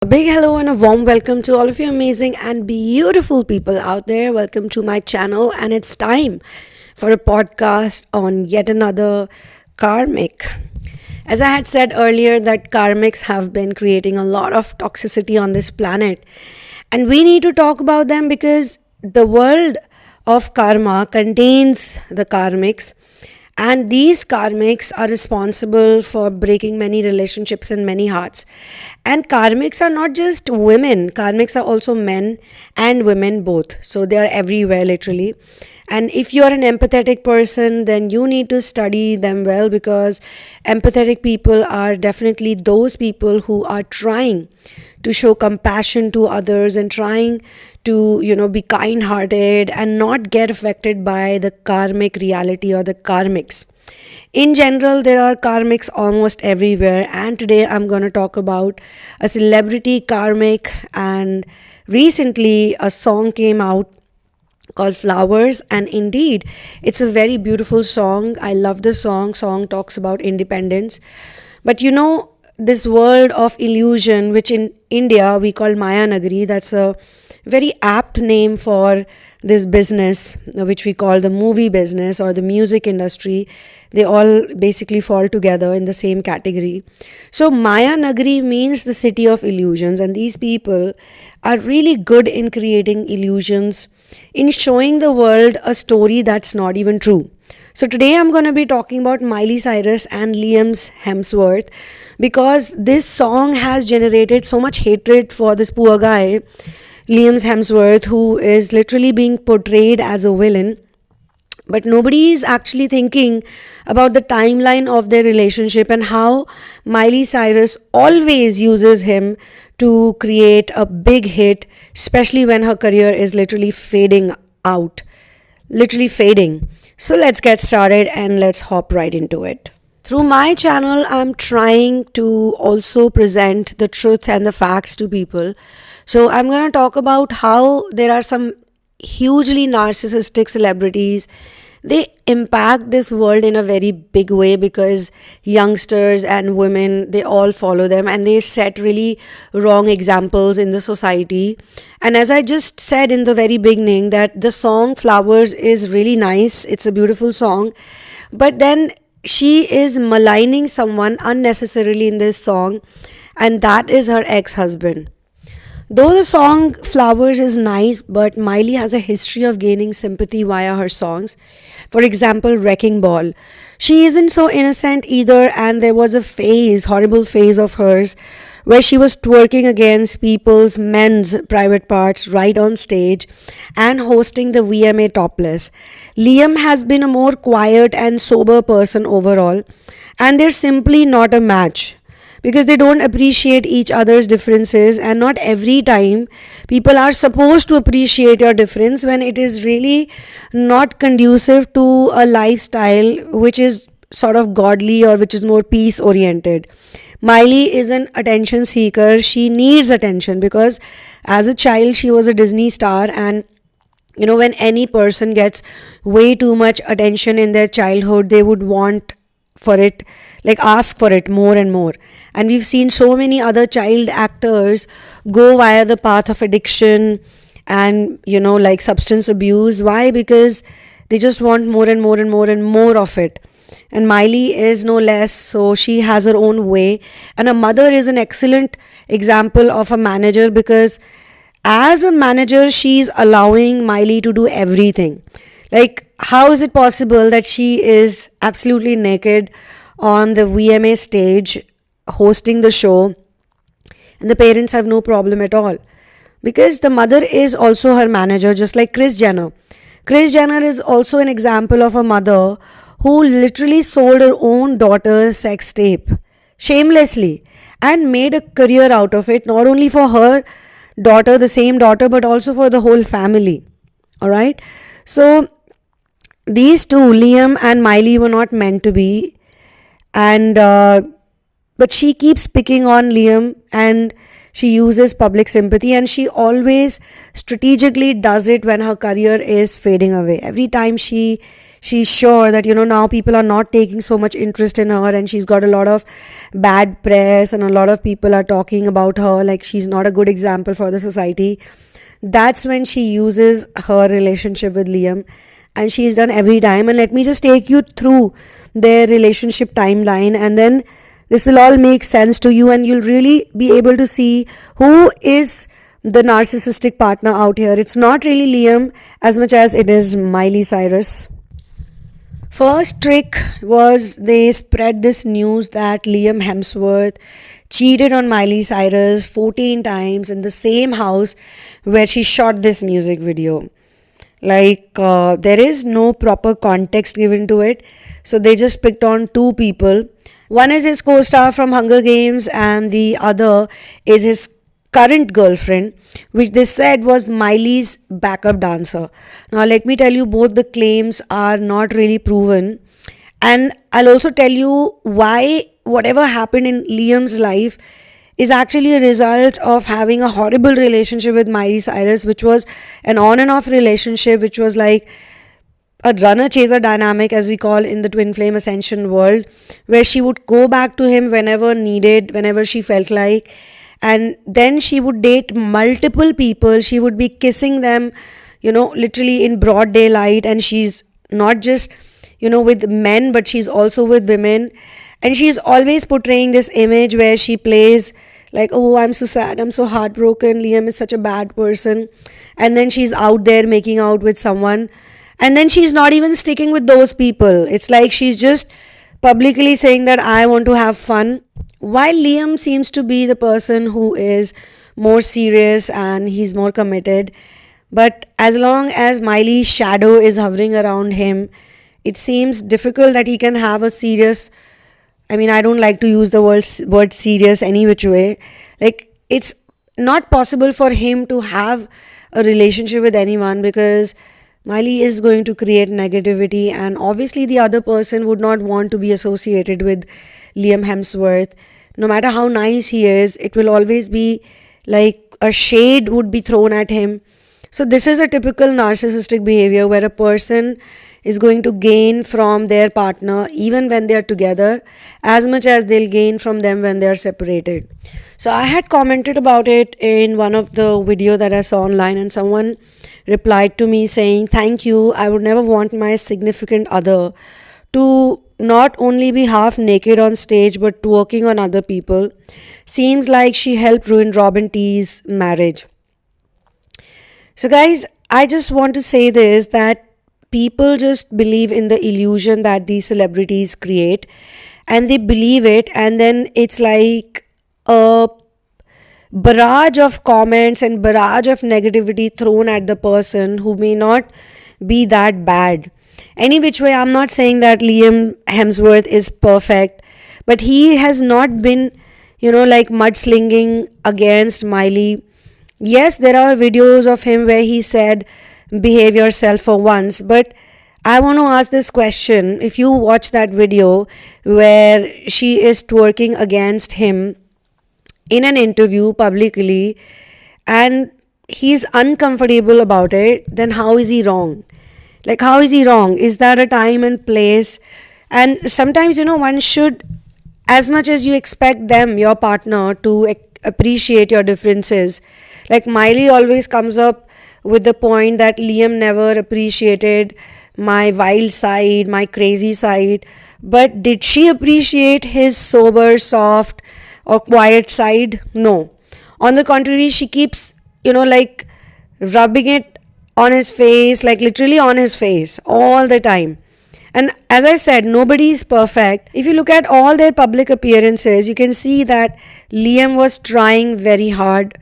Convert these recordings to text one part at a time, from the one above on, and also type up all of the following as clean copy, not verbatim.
A big hello and a warm welcome to all of you amazing and beautiful people out there. Welcome to my channel, and it's time for a podcast on yet another karmic. As I had said earlier, that karmics have been creating a lot of toxicity on this planet, and we need to talk about them because the world of karma contains the karmics, and these karmics are responsible for breaking many relationships and many hearts. And karmics are not just women, karmics are also men and women both. So they are everywhere, literally. And if you are an empathetic person, then you need to study them well, because empathetic people are definitely those people who are trying to show compassion to others and trying to be kind hearted and not get affected by the karmic reality or the karmics. In general, there are karmics almost everywhere, and today I'm going to talk about a celebrity karmic. And recently a song came out called Flowers, and indeed it's a very beautiful song. I love the song talks about independence. But this world of illusion, which in India we call Maya Nagari, that's a very apt name for this business, which we call the movie business or the music industry. They all basically fall together in the same category. So Maya Nagari means the city of illusions, and these people are really good in creating illusions, in showing the world a story that's not even true. So today I'm going to be talking about Miley Cyrus and Liam's Hemsworth, because this song has generated so much hatred for this poor guy, Liam's Hemsworth, who is literally being portrayed as a villain. But nobody is actually thinking about the timeline of their relationship and how Miley Cyrus always uses him to create a big hit, especially when her career is literally fading out. Literally fading. So let's get started and let's hop right into it. Through my channel, I'm trying to also present the truth and the facts to people. So I'm going to talk about how there are some hugely narcissistic celebrities. They impact this world in a very big way, because youngsters and women, they all follow them and they set really wrong examples in the society. And as I just said in the very beginning, that the song Flowers is really nice. It's a beautiful song. But then she is maligning someone unnecessarily in this song, and that is her ex-husband. Though the song Flowers is nice, but Miley has a history of gaining sympathy via her songs. For example, Wrecking Ball. She isn't so innocent either, and there was a horrible phase of hers, where she was twerking against men's private parts right on stage and hosting the VMA topless. Liam has been a more quiet and sober person overall, and they're simply not a match, because they don't appreciate each other's differences. And not every time people are supposed to appreciate your difference, when it is really not conducive to a lifestyle which is sort of godly or which is more peace oriented. Miley is an attention seeker. She needs attention because as a child she was a Disney star, and when any person gets way too much attention in their childhood, they would want for it, like ask for it more and more. And we've seen so many other child actors go via the path of addiction and like substance abuse. Why? Because they just want more and more and more and more of it. And Miley is no less. So she has her own way, and a mother is an excellent example of a manager, because as a manager she's allowing Miley to do everything. Like, how is it possible that she is absolutely naked on the VMA stage hosting the show, and the parents have no problem at all? Because the mother is also her manager, just like Kris Jenner. Kris Jenner is also an example of a mother who literally sold her own daughter's sex tape shamelessly and made a career out of it, not only for her daughter, the same daughter, but also for the whole family. Alright? So these two, Liam and Miley, were not meant to be, and but she keeps picking on Liam, and she uses public sympathy, and she always strategically does it when her career is fading away. Every time she she's sure that, now people are not taking so much interest in her, and she's got a lot of bad press, and a lot of people are talking about her like she's not a good example for the society. That's when she uses her relationship with Liam, and she's done every time. And let me just take you through their relationship timeline, and then this will all make sense to you, and you'll really be able to see who is the narcissistic partner out here. It's not really Liam as much as it is Miley Cyrus. First trick was they spread this news that Liam Hemsworth cheated on Miley Cyrus 14 times in the same house where she shot this music video. There is no proper context given to it, so they just picked on two people. One is his co-star from Hunger Games, and the other is his current girlfriend, which they said was Miley's backup dancer. Now let me tell you, both the claims are not really proven, and I'll also tell you why whatever happened in Liam's life is actually a result of having a horrible relationship with Miley Cyrus, which was an on and off relationship, which was like a runner chaser dynamic, as we call in the Twinflame ascension world, where she would go back to him whenever needed, whenever she felt like, and then she would date multiple people. She would be kissing them, literally in broad daylight, and she's not just with men, but she's also with women. And she's always portraying this image where she plays like, oh, I'm so sad, I'm so heartbroken, Liam is such a bad person, and then she's out there making out with someone, and then she's not even sticking with those people. It's like she's just publicly saying that I want to have fun, while Liam seems to be the person who is more serious and he's more committed. But as long as Miley's shadow is hovering around him, it seems difficult that he can have a serious, I don't like to use the word serious any which way. It's not possible for him to have a relationship with anyone, because Miley is going to create negativity, and obviously the other person would not want to be associated with Liam Hemsworth. No matter how nice he is, it will always be like a shade would be thrown at him. So this is a typical narcissistic behavior where a person is going to gain from their partner even when they are together as much as they'll gain from them when they are separated. So I had commented about it in one of the video that I saw online, and someone replied to me saying, thank you, I would never want my significant other to not only be half naked on stage but twerking on other people. Seems like she helped ruin Robin T's marriage. So guys, I just want to say this, that people just believe in the illusion that these celebrities create, and they believe it, and then it's like a barrage of comments and barrage of negativity thrown at the person who may not be that bad. Any which way, I'm not saying that Liam Hemsworth is perfect, but he has not been, mudslinging against Miley. Yes, there are videos of him where he said, behave yourself for once, but I want to ask this question. If you watch that video where she is twerking against him in an interview publicly, and he's uncomfortable about it, then how is he wrong? How is he wrong? Is that a time and place? And sometimes, one should, as much as you expect them, your partner, to appreciate your differences. Miley always comes up with the point that Liam never appreciated my wild side, my crazy side. But did she appreciate his sober, soft, or quiet side? No. On the contrary, she keeps, rubbing it on his face, literally on his face all the time. And as I said, nobody is perfect. If you look at all their public appearances, you can see that Liam was trying very hard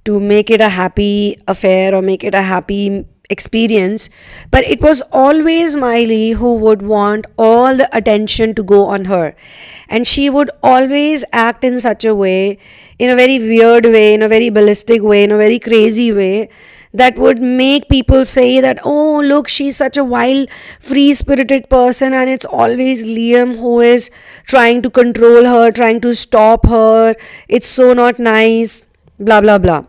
to make it a happy affair or make it a happy experience, but it was always Miley who would want all the attention to go on her, and she would always act in such a way, in a very weird way, in a very ballistic way, in a very crazy way, that would make people say that, oh look, she's such a wild, free-spirited person, and it's always Liam who is trying to control her, trying to stop her, it's so not nice, blah blah blah.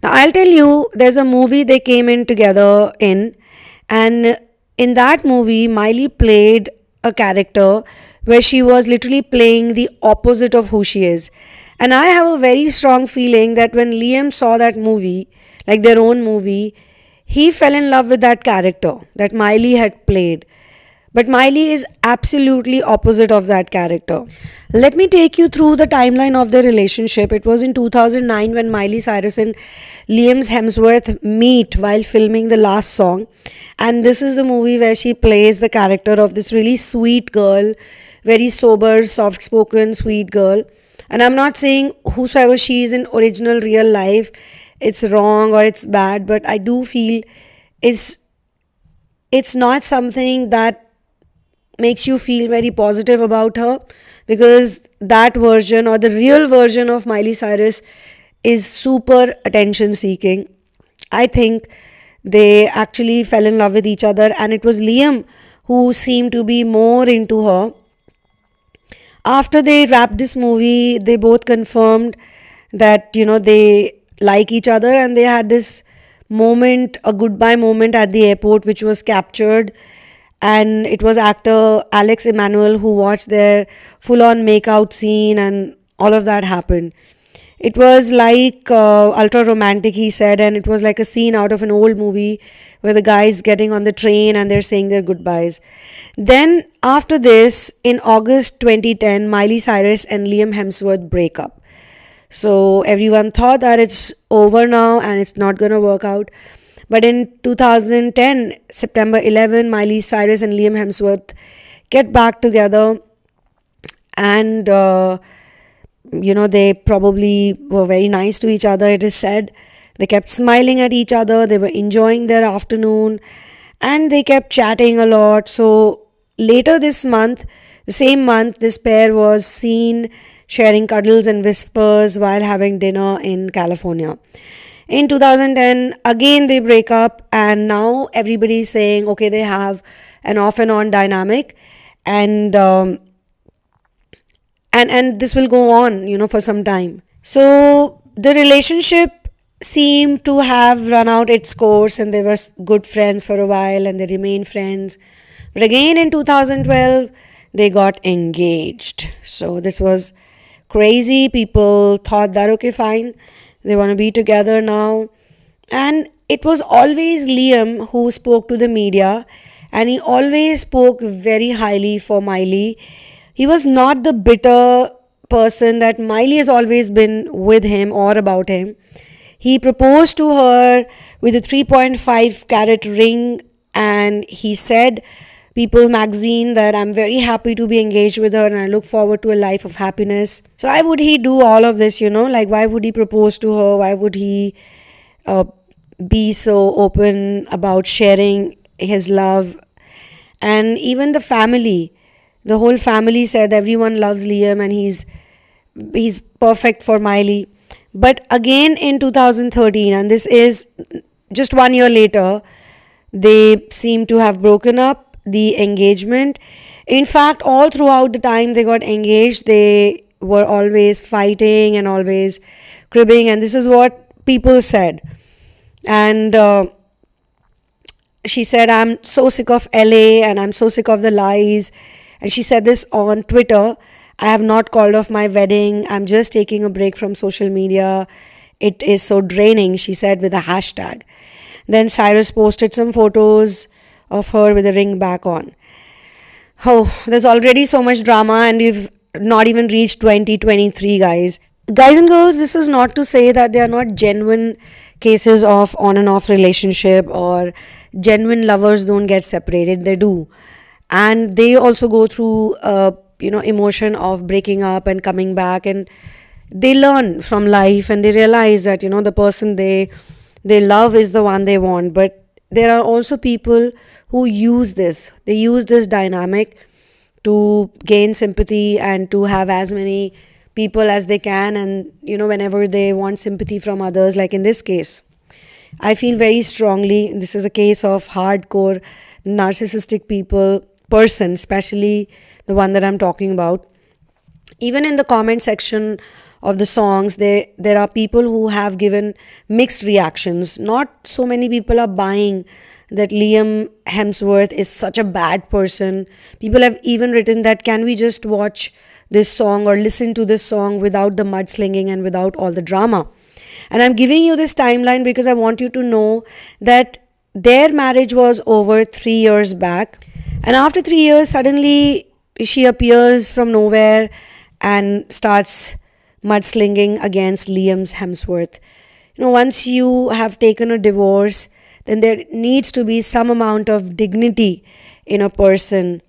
Now I'll tell you, there's a movie they came in together in, and in that movie, Miley played a character where she was literally playing the opposite of who she is. And I have a very strong feeling that when Liam saw that movie, like their own movie, he fell in love with that character that Miley had played. But Miley is absolutely opposite of that character. Let me take you through the timeline of their relationship. It was in 2009 when Miley Cyrus and Liam's Hemsworth meet while filming the last song. And this is the movie where she plays the character of this really sweet girl, very sober, soft-spoken, sweet girl. And I'm not saying whosoever she is in original real life, it's wrong or it's bad, but I do feel it's not something that makes you feel very positive about her, because that version or the real version of Miley Cyrus is super attention seeking. I think they actually fell in love with each other, and it was Liam who seemed to be more into her. After they wrapped this movie, they both confirmed that, they like each other, and they had this moment, a goodbye moment at the airport, which was captured. And it was actor Alex Emanuel who watched their full-on makeout scene, and all of that happened. It was like ultra romantic, he said, and it was like a scene out of an old movie where the guy's getting on the train and they're saying their goodbyes. Then after this, in August 2010, Miley Cyrus and Liam Hemsworth break up. So everyone thought that it's over now and it's not going to work out. But in 2010, September 11, Miley Cyrus and Liam Hemsworth get back together, and they probably were very nice to each other, it is said. They kept smiling at each other, they were enjoying their afternoon, and they kept chatting a lot. So later this month, the same month, this pair was seen sharing cuddles and whispers while having dinner in California. In 2010, again they break up, and now everybody is saying, okay, they have an off and on dynamic, and this will go on, for some time. So the relationship seemed to have run out its course, and they were good friends for a while, and they remained friends. But again in 2012, they got engaged. So this was crazy. People thought that, okay, fine, they want to be together now. And it was always Liam who spoke to the media, and he always spoke very highly for Miley. He was not the bitter person that Miley has always been with him or about him. He proposed to her with a 3.5 carat ring, and he said, People magazine, that I'm very happy to be engaged with her and I look forward to a life of happiness. So why would he do all of this, like why would he propose to her? Why would he be so open about sharing his love? And even the whole family said everyone loves Liam and he's perfect for Miley. But again in 2013, and this is just 1 year later, they seem to have broken up the engagement. In fact, all throughout the time they got engaged, they were always fighting and always cribbing, and this is what people said. And she said, I'm so sick of LA and I'm so sick of the lies. And she said this on Twitter, I have not called off my wedding, I'm just taking a break from social media, it is so draining, she said with a hashtag. Then Cyrus posted some photos of her with a ring back on. Oh, there's already so much drama, and we've not even reached 2023, guys. Guys and girls, this is not to say that they are not genuine cases of on and off relationship, or genuine lovers don't get separated. They do. And they also go through emotion of breaking up and coming back, and they learn from life and they realize that the person they love is the one they want. But there are also people who use this dynamic to gain sympathy and to have as many people as they can, and whenever they want sympathy from others, like in this case, I feel very strongly this is a case of hardcore narcissistic person, especially the one that I'm talking about. Even in the comment section of the songs, there are people who have given mixed reactions. Not so many people are buying that Liam Hemsworth is such a bad person. People have even written that, can we just watch this song or listen to this song without the mudslinging and without all the drama? And I'm giving you this timeline because I want you to know that their marriage was over 3 years back. And after 3 years, suddenly she appears from nowhere and starts mudslinging against Liam's Hemsworth. Once you have taken a divorce, then there needs to be some amount of dignity in a person.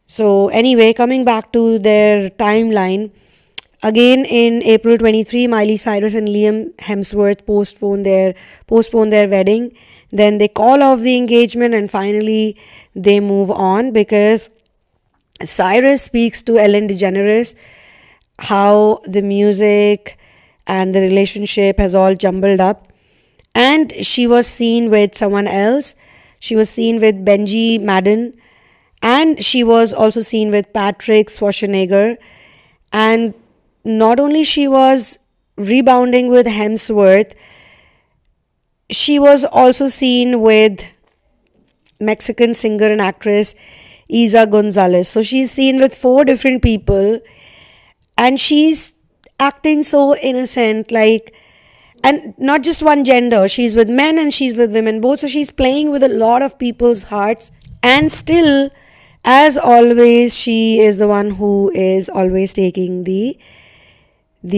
So anyway, coming back to their timeline, again in April 23, Miley Cyrus and Liam Hemsworth postponed their wedding. Then they call off the engagement and finally they move on because Cyrus speaks to Ellen DeGeneres how the music and the relationship has all jumbled up. And she was seen with someone else. She was seen with Benji Madden. And she was also seen with Patrick Schwarzenegger. And not only she was rebounding with Hemsworth, she was also seen with Mexican singer and actress Isa Gonzalez. So she's seen with 4 different people. And she's acting so innocent, and not just one gender. She's with men and she's with women both. So she's playing with a lot of people's hearts. And still, as always, she is the one who is always taking the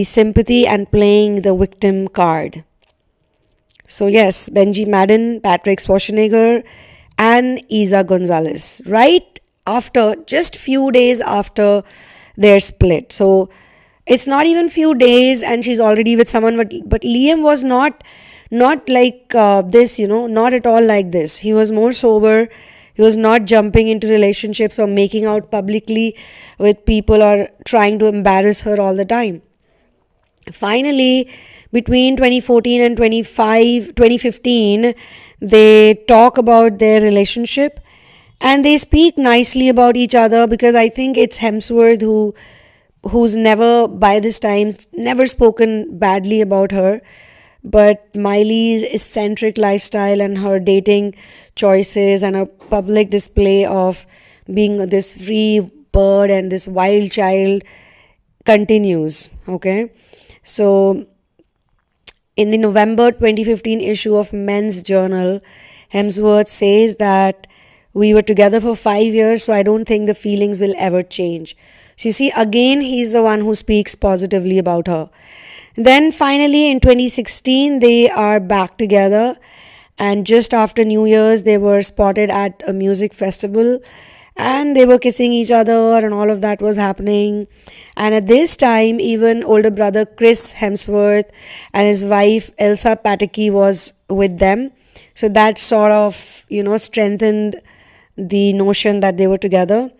sympathy and playing the victim card. So yes, Benji Madden, Patrick Schwarzenegger, and Isa Gonzalez. Right after, just few days after their split. So it's not even few days and she's already with someone, but Liam was not like this, not at all like this. He was more sober. He was not jumping into relationships or making out publicly with people or trying to embarrass her all the time. Finally, between 2014 and 2015, they talk about their relationship and they speak nicely about each other, because I think it's Hemsworth who's never, by this time, never spoken badly about her. But Miley's eccentric lifestyle and her dating choices and her public display of being this free bird and this wild child continues. Okay, so in the November 2015 issue of Men's Journal, Hemsworth says that we were together for 5 years, so I don't think the feelings will ever change. So you see, again, he's the one who speaks positively about her. Then finally in 2016, they are back together, and just after New Year's, they were spotted at a music festival and they were kissing each other and all of that was happening. And at this time, even older brother Chris Hemsworth and his wife Elsa Pataky was with them. So that sort of, strengthened the notion that they were together.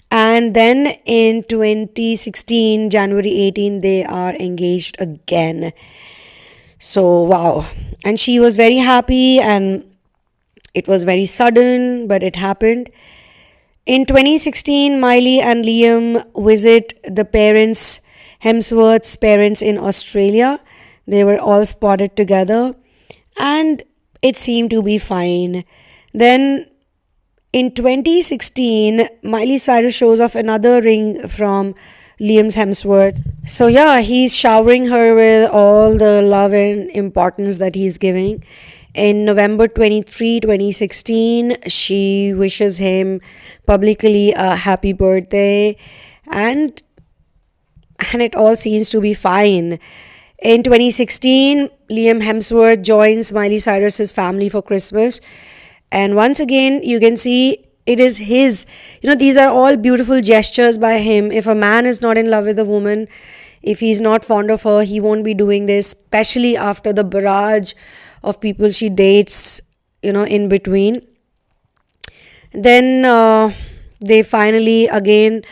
And then in 2016, January 18, they are engaged again. So, wow. And she was very happy and it was very sudden, but it happened. In 2016, Miley and Liam visit the parents, Hemsworth's parents in Australia. They were all spotted together and it seemed to be fine. Then in 2016, Miley Cyrus shows off another ring from Liam's Hemsworth. So yeah, he's showering her with all the love and importance that he's giving. In November 23, 2016, she wishes him publicly a happy birthday and it all seems to be fine. In 2016, Liam Hemsworth joins Miley Cyrus's family for Christmas. And once again, you can see it is his, these are all beautiful gestures by him. If a man is not in love with a woman, if he's not fond of her, he won't be doing this, especially after the barrage of people she dates, in between. Then they finally again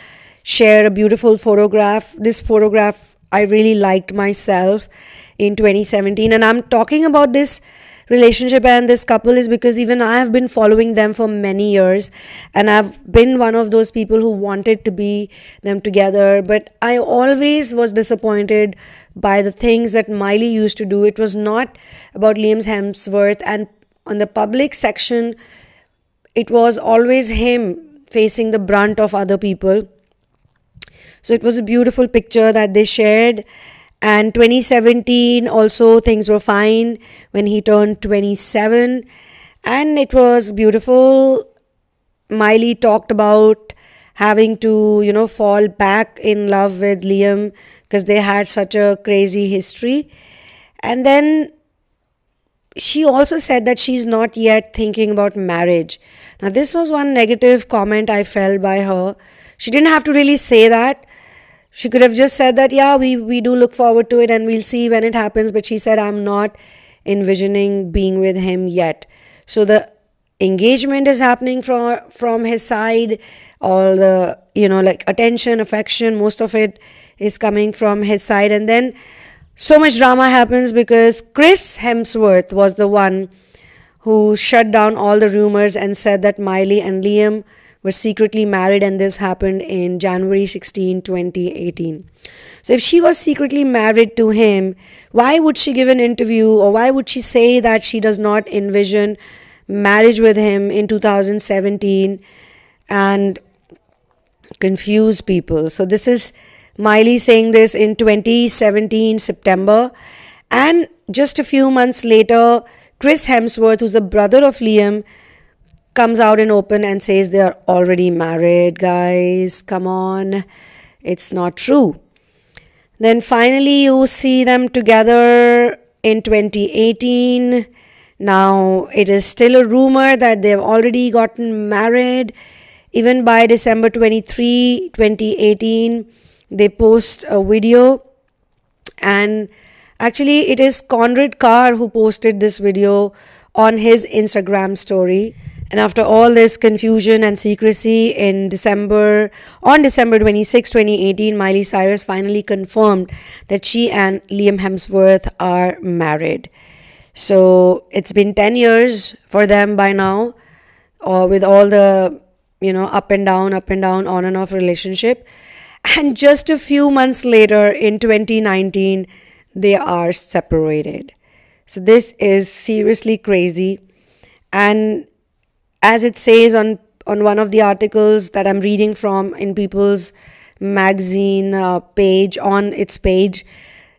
share a beautiful photograph. This photograph I really liked myself in 2017. And I'm talking about this relationship and this couple is because even I have been following them for many years and I've been one of those people who wanted to be them together, but I always was disappointed by the things that Miley used to do. It was not about Liam Hemsworth, and on the public section, it was always him facing the brunt of other people. So it was a beautiful picture that they shared. And 2017 also, things were fine when he turned 27, and it was beautiful. Miley talked about having to, fall back in love with Liam because they had such a crazy history. And then she also said that she's not yet thinking about marriage. Now, this was one negative comment I felt by her. She didn't have to really say that. She could have just said that, yeah, we do look forward to it and we'll see when it happens. But she said, I'm not envisioning being with him yet. So the engagement is happening from his side. All the, attention, affection, most of it is coming from his side. And then so much drama happens because Chris Hemsworth was the one who shut down all the rumors and said that Miley and Liam were secretly married, and this happened in January 16, 2018. So if she was secretly married to him, why would she give an interview, or why would she say that she does not envision marriage with him in 2017 and confuse people? So this is Miley saying this in 2017 September, and just a few months later, Chris Hemsworth, who's the brother of Liam, comes out in open and says they are already married. Guys, come on, it's not true. Then finally you see them together in 2018. Now it is still a rumor that they've already gotten married. Even by December 23, 2018, they post a video, and actually it is Conrad Carr who posted this video on his Instagram story. And after all this confusion and secrecy, on December 26, 2018, Miley Cyrus finally confirmed that she and Liam Hemsworth are married. So it's been 10 years for them by now, with all the, up and down, on and off relationship. And just a few months later, in 2019, they are separated. So this is seriously crazy. And as it says on one of the articles that I'm reading from in People's Magazine page, on its page,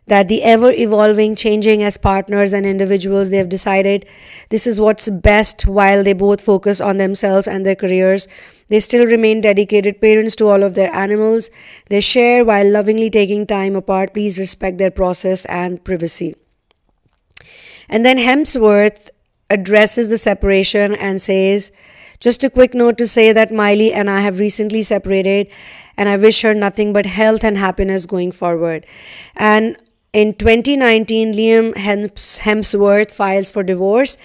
that the ever-evolving, changing as partners and individuals, they have decided this is what's best while they both focus on themselves and their careers. They still remain dedicated parents to all of their animals. They share while lovingly taking time apart. Please respect their process and privacy. And then Hemsworth addresses the separation and says, just a quick note to say that Miley and I have recently separated, and I wish her nothing but health and happiness going forward. And in 2019, Liam Hemsworth files for divorce.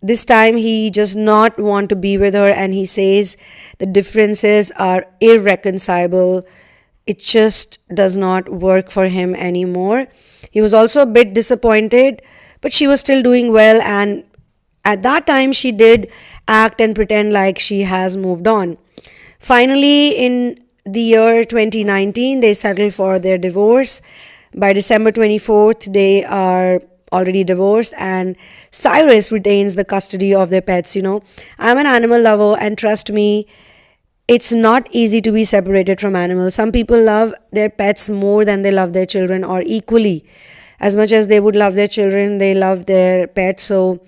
This time he does not want to be with her, and he says the differences are irreconcilable. It just does not work for him anymore. He was also a bit disappointed, but she was still doing well, and at that time she did act and pretend like she has moved on. Finally, in the year 2019, they settled for their divorce. By December 24th, they are already divorced, and Cyrus retains the custody of their pets. I'm an animal lover, and trust me, it's not easy to be separated from animals. Some people love their pets more than they love their children, or equally. As much as they would love their children, they love their pets. So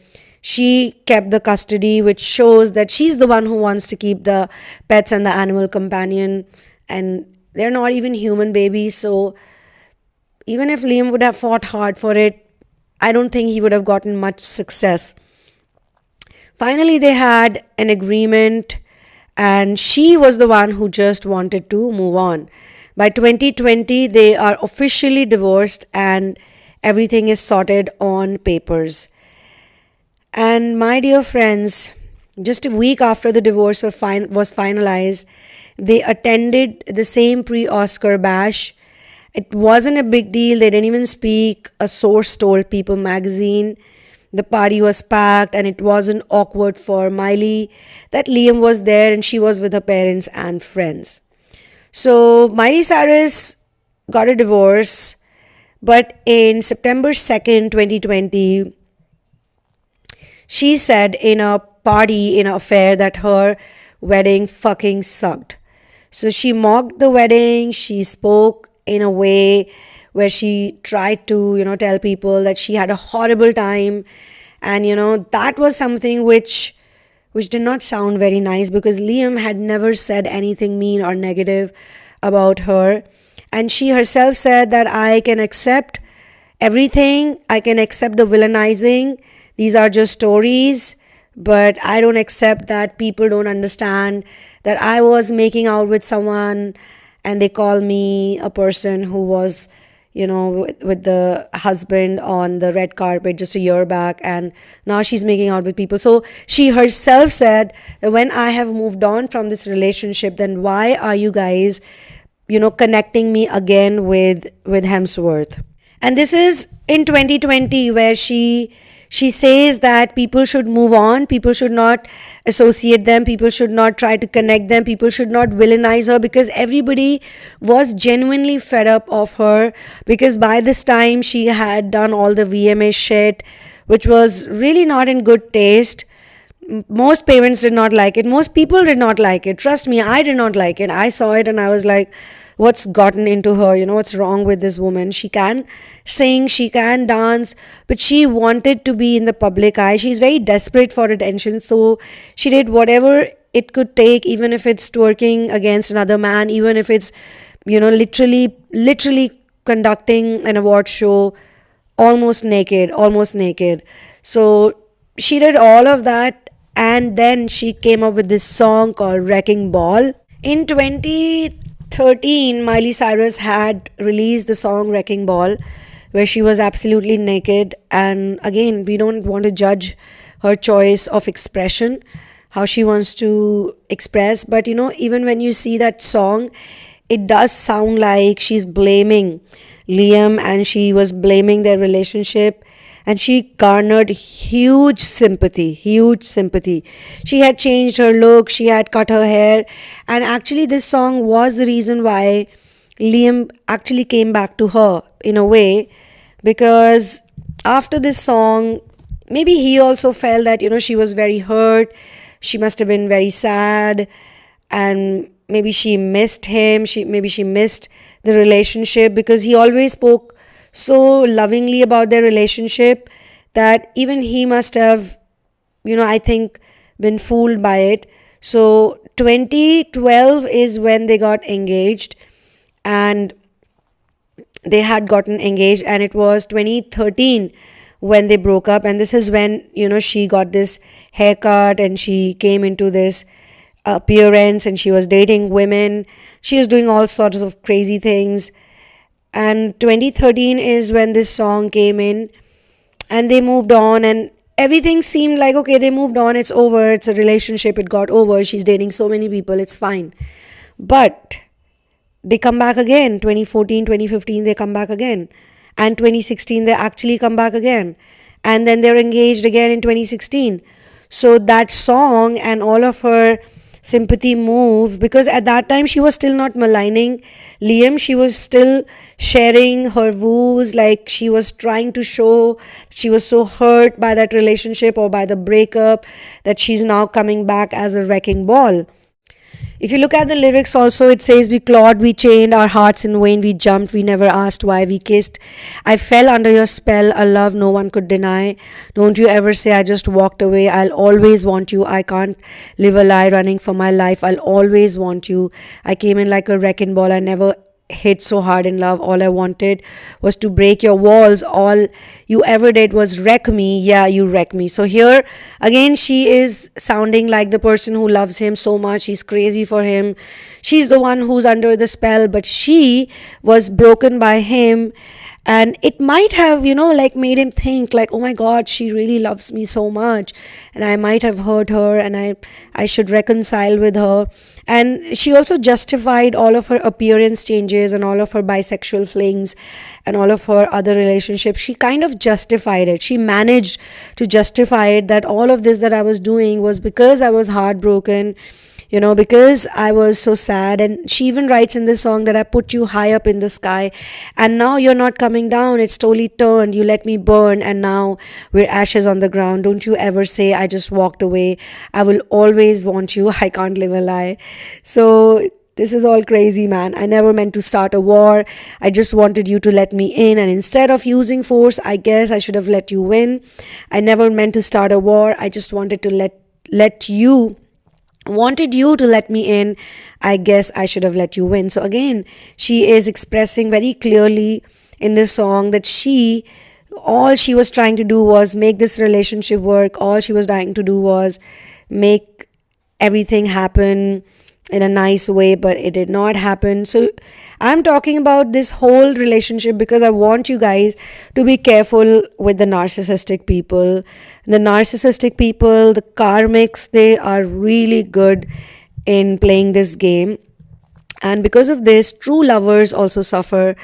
she kept the custody, which shows that she's the one who wants to keep the pets and the animal companion, and they're not even human babies. So even if Liam would have fought hard for it, I don't think he would have gotten much success. Finally, they had an agreement, and she was the one who just wanted to move on. By 2020, they are officially divorced, and everything is sorted on papers. And my dear friends, just a week after the divorce was finalized, they attended the same pre-Oscar bash. It wasn't a big deal. They didn't even speak. A source told People magazine. The party was packed, and it wasn't awkward for Miley that Liam was there and she was with her parents and friends. So Miley Cyrus got a divorce, but in September 2nd, 2020, She said in a party, in an affair, that her wedding fucking sucked. So she mocked the wedding. She spoke in a way where she tried to, tell people that she had a horrible time. And, that was something which did not sound very nice, because Liam had never said anything mean or negative about her. And she herself said that I can accept everything. I can accept the villainizing. These are just stories. But I don't accept that people don't understand that I was making out with someone and they call me a person who was, with the husband on the red carpet just a year back, and now she's making out with people. So she herself said that when I have moved on from this relationship, then why are you guys, connecting me again with Hemsworth? And this is in 2020, where she says that people should move on, people should not associate them, people should not try to connect them, people should not villainize her, because everybody was genuinely fed up of her, because by this time she had done all the VMA shit, which was really not in good taste. Most parents did not like it. Most people did not like it. Trust me, I did not like it. I saw it and I was like, what's gotten into her? What's wrong with this woman? She can sing, she can dance, but she wanted to be in the public eye. She's very desperate for attention. So she did whatever it could take, even if it's twerking against another man, even if it's, literally conducting an award show almost naked. So she did all of that. And then she came up with this song called Wrecking Ball. In 2013, Miley Cyrus had released the song Wrecking Ball, where she was absolutely naked. And again, we don't want to judge her choice of expression, how she wants to express. But even when you see that song, it does sound like she's blaming Liam and she was blaming their relationship. And she garnered huge sympathy. She had changed her look, she had cut her hair, and actually this song was the reason why Liam actually came back to her in a way, because after this song, maybe he also felt that, she was very hurt, she must have been very sad, and maybe she missed him, maybe she missed the relationship, because he always spoke so lovingly about their relationship that even he must have, I think, been fooled by it. So 2012 is when they got engaged, and they had gotten engaged, and it was 2013 when they broke up. And this is when, she got this haircut and she came into this appearance, and she was dating women. She was doing all sorts of crazy things. And 2013 is when this song came in, and they moved on, and everything seemed like, okay, they moved on, it's over, it's a relationship, it got over, she's dating so many people, it's fine. But they come back again. 2014, 2015, they come back again. And 2016, they actually come back again. And then they're engaged again in 2016. So that song and all of her sympathy move, because at that time she was still not maligning Liam, she was still sharing her woes, like she was trying to show she was so hurt by that relationship or by the breakup that she's now coming back as a wrecking ball. If you look at the lyrics also, it says, we clawed, we chained our hearts in vain, we jumped, we never asked why, we kissed. I fell under your spell, a love no one could deny. Don't you ever say I just walked away. I'll always want you. I can't live a lie running for my life. I'll always want you. I came in like a wrecking ball. I never hit so hard in love. All I wanted was to break your walls. All you ever did was wreck me. Yeah, you wreck me. So here again, she is sounding like the person who loves him so much. She's crazy for him. She's the one who's under the spell, but she was broken by him. And it might have, made him think like, oh my God, she really loves me so much. And I might have hurt her, and I should reconcile with her. And she also justified all of her appearance changes and all of her bisexual flings and all of her other relationships. She kind of justified it. She managed to justify it, that all of this that I was doing was because I was heartbroken. because I was so sad. And she even writes in this song that I put you high up in the sky, and now you're not coming down. It's totally turned. You let me burn, and now we're ashes on the ground. Don't you ever say I just walked away. I will always want you. I can't live a lie. So this is all crazy, man. I never meant to start a war. I just wanted you to let me in, and instead of using force, I guess I should have let you win. I never meant to start a war. I just wanted to let you wanted you to let me in. I guess I should have let you win. So again, she is expressing very clearly in this song that all she was trying to do was make this relationship work. All she was trying to do was make everything happen in a nice way, but it did not happen. So I'm talking about this whole relationship because I want you guys to be careful with the narcissistic people. The narcissistic people, the karmics, they are really good in playing this game. And because of this, true lovers also suffer,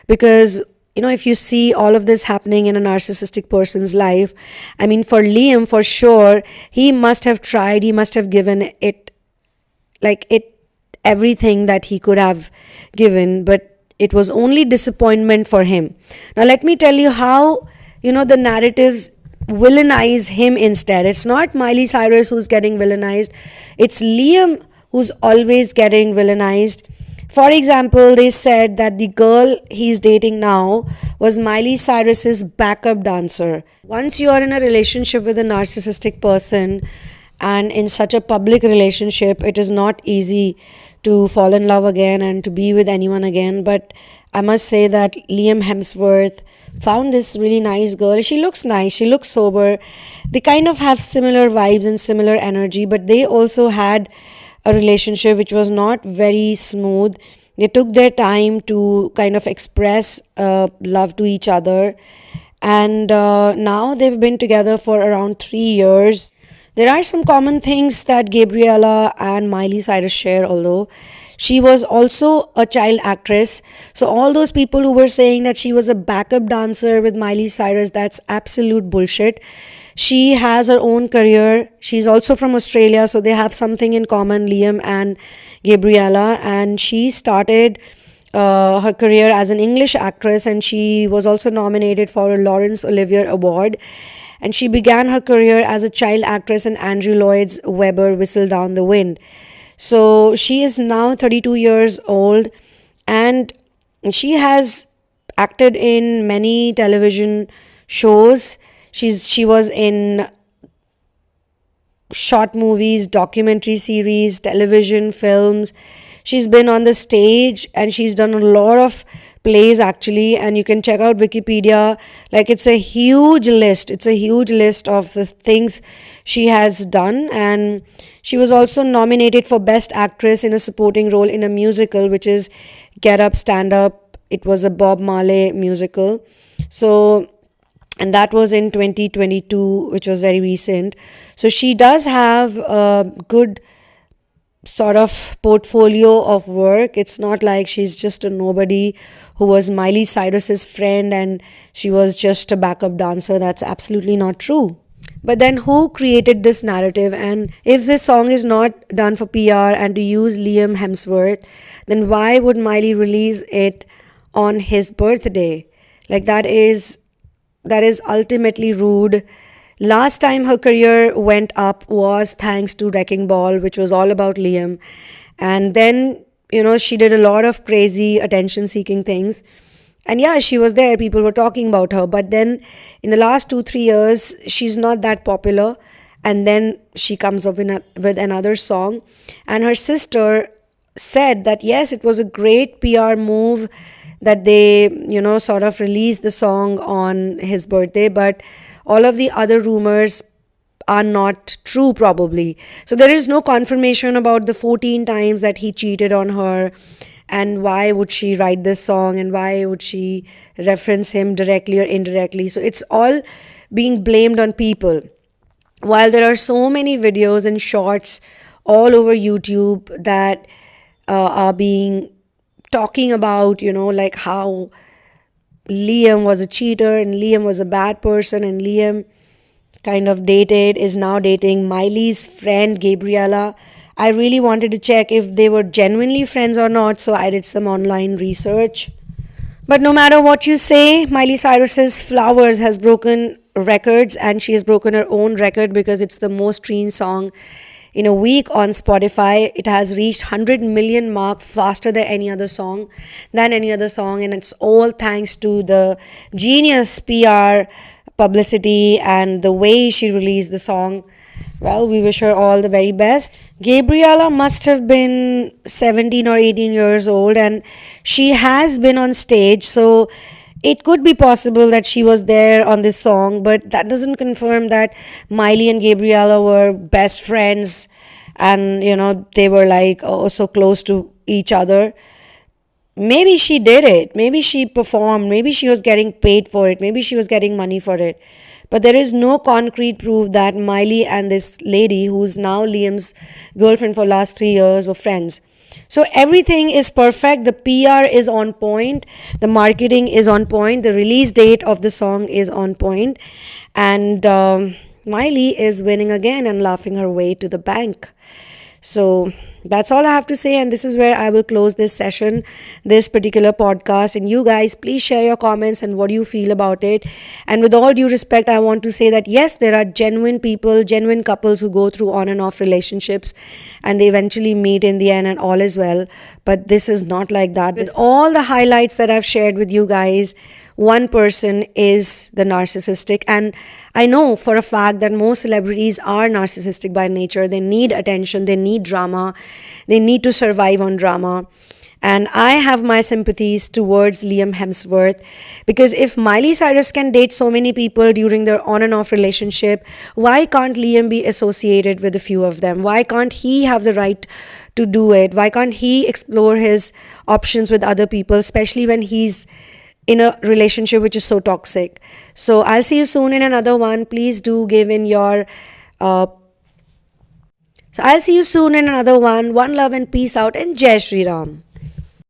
because if you see all of this happening in a narcissistic person's life, I mean, for Liam, for sure, he must have tried, he must have given it everything that he could have given, but it was only disappointment for him. Now let me tell you how the narratives villainize him instead. It's not Miley Cyrus who's getting villainized, it's Liam who's always getting villainized. For example, they said that the girl he's dating now was Miley Cyrus's backup dancer. Once you are in a relationship with a narcissistic person, and in such a public relationship, it is not easy to fall in love again and to be with anyone again. But I must say that Liam Hemsworth found this really nice girl. She looks nice, she looks sober. They kind of have similar vibes and similar energy, but they also had a relationship which was not very smooth. They took their time to kind of express love to each other. And now they've been together for around 3 years. There are some common things that Gabriella and Miley Cyrus share, although she was also a child actress. So all those people who were saying that she was a backup dancer with Miley Cyrus, that's absolute bullshit. She has her own career. She's also from Australia, so they have something in common, Liam and Gabriella. And she started her career as an English actress, and she was also nominated for a Laurence Olivier Award. And she began her career as a child actress in Andrew Lloyd Webber's Whistle Down the Wind. So she is now 32 years old, and she has acted in many television shows. She was in short movies, documentary series, television, films. She's been on the stage, and she's done a lot of plays actually, and you can check out Wikipedia. It's a huge list. It's a huge list of the things she has done. And she was also nominated for Best Actress in a Supporting Role in a Musical, which is Get Up, Stand Up. It was a Bob Marley musical. So, and that was in 2022, which was very recent. So she does have a good sort of portfolio of work. It's not like she's just a nobody who was Miley Cyrus's friend and she was just a backup dancer. That's absolutely not true. But then who created this narrative? And if this song is not done for PR and to use Liam Hemsworth, then why would Miley release it on his birthday? That is ultimately rude. Last time her career went up was thanks to Wrecking Ball, which was all about Liam. And then, she did a lot of crazy attention-seeking things. And yeah, she was there. People were talking about her. But then in the last 2-3 years, she's not that popular. And then she comes up with another song. And her sister said that, yes, it was a great PR move that they, sort of released the song on his birthday. But all of the other rumors are not true, probably. So there is no confirmation about the 14 times that he cheated on her. And why would she write this song? And why would she reference him directly or indirectly? So it's all being blamed on people. While there are so many videos and shorts all over YouTube that are being talking about, how Liam was a cheater and Liam was a bad person and Liam is now dating Miley's friend Gabriella. I really wanted to check if they were genuinely friends or not, so I did some online research. But no matter what you say, Miley Cyrus's Flowers has broken records, and she has broken her own record because it's the most streamed song in a week on Spotify. It has reached 100 million mark faster than any other song, and it's all thanks to the genius PR publicity and the way she released the song. Well, we wish her all the very best. Gabriella must have been 17 or 18 years old, and she has been on stage, so it could be possible that she was there on this song, but that doesn't confirm that Miley and Gabriella were best friends and, they were like, oh, so close to each other. Maybe she did it. Maybe she performed. Maybe she was getting paid for it. Maybe she was getting money for it. But there is no concrete proof that Miley and this lady, who's now Liam's girlfriend for last 3 years, were friends. So everything is perfect. The PR is on point. The marketing is on point. The release date of the song is on point. And Miley is winning again and laughing her way to the bank. So that's all I have to say, and this is where I will close this session, this particular podcast. And you guys, please share your comments and what you feel about it. And with all due respect, I want to say that yes, there are genuine people, genuine couples who go through on and off relationships and they eventually meet in the end and all is well. But this is not like that. With all the highlights that I've shared with you guys, one person is the narcissistic, and I know for a fact that most celebrities are narcissistic by nature. They need attention, they need drama, they need to survive on drama. And I have my sympathies towards Liam Hemsworth, because if Miley Cyrus can date so many people during their on and off relationship, why can't Liam be associated with a few of them? Why can't he have the right to do it? Why can't he explore his options with other people, especially when he's in a relationship which is so toxic? So I'll see you soon in another one. Please do give in your I'll see you soon in another one. One love and peace out, and Jai Shri Ram.